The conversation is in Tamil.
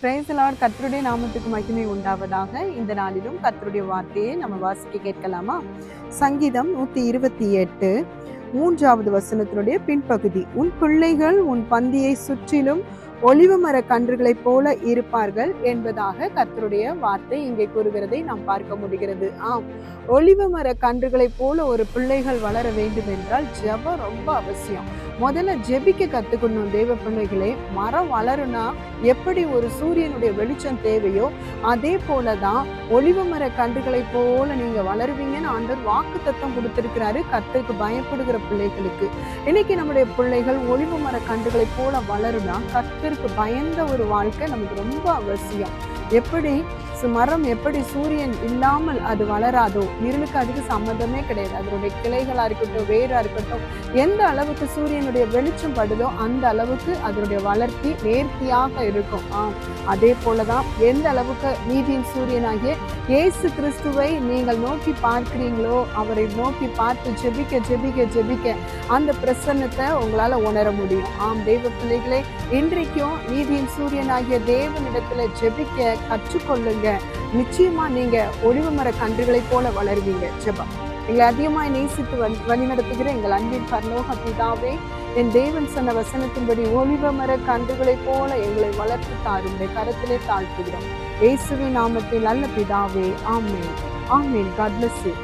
Praise the Lord. கர்த்தருடைய நாமத்துக்கு மகிமை உண்டாவதாக. இந்த நாளிலும் கர்த்தருடைய வார்த்தையை நம்ம வாசிக்க கேட்கலாமா? சங்கீதம் 128 3வது வசனத்தினுடைய பின்பகுதி. உன் பிள்ளைகள் உன் பந்தியை சுற்றிலும் ஒலிவ மர கன்றுகளைப் போல இருப்பார்கள் என்பதாக கர்த்தருடைய வார்த்தை இங்கே கூறுகிறதை நாம் பார்க்க முடிகிறது. ஒலிவ மர கன்றுகளைப் போல ஒரு பிள்ளைகள் வளர வேண்டும் என்றால் ஜெபம் ரொம்ப அவசியம். முதல்ல ஜெபிக்க கத்துக்கணும். தேவ பிள்ளைகளே, மரம் வளருனா எப்படி ஒரு சூரியனுடைய வெளிச்சம் தேவையோ அதே போலதான் ஒலிவ மர கன்றுகளை போல நீங்க வளருவீங்கன்னு ஆண்டவர் வாக்கு தத்தம் கொடுத்திருக்கிறாரு கர்த்தருக்கு பயப்படுகிற பிள்ளைகளுக்கு. இன்னைக்கு நம்முடைய பிள்ளைகள் ஒலிவ மர கன்றுகளை போல வளருனா கர்த்தருக்கு பயந்த ஒரு வாழ்க்கை நமக்கு ரொம்ப அவசியம். எப்படி மரம் எப்படி சூரியன் இல்லாமல் அது வளராதோ, இருளுக்கு அதுக்கு சம்மந்தமே கிடையாது. அதனுடைய கிளைகளா இருக்கட்டும், வேரா இருக்கட்டும், எந்த அளவுக்கு சூரியனுடைய வெளிச்சம் படுதோ அந்த அளவுக்கு அதனுடைய வளர்ச்சி நேர்த்தியாக இருக்கும். அதே போலதான் எந்த அளவுக்கு நீதியின் சூரியனாகிய இயேசு கிறிஸ்துவை நீங்கள் நோக்கி பார்க்கிறீங்களோ, அவரை நோக்கி பார்த்து ஜெபிக்க ஜெபிக்க ஜெபிக்க அந்த பிரசன்னத்தை உங்களால உணர முடியும். தேவ பிள்ளைகளே, இன்றைக்கும் நீதியின் சூரியனாகிய தேவனிடத்துல ஜெபிக்க கற்றுக்கொள்ளுங்க. நிச்சயமா நீங்க ஒலிவ மர கன்றுகளை போல வளருவீங்க. ஜெபம். எங்களை அதிகமாய் நேசித்து வழிநடத்துகிற எங்கள் அன்பின் பரலோக பிதாவே, என் தேவன் சொன்ன வசனத்தின்படி ஒலிவ மர கன்றுகளை போல எங்களை வளர்த்து தாருடைய கரத்திலே தாழ்த்துகிறோம். இயேசுவின் நாமத்தில் நல்ல பிதாவே. ஆமென். ஆமென். God bless you.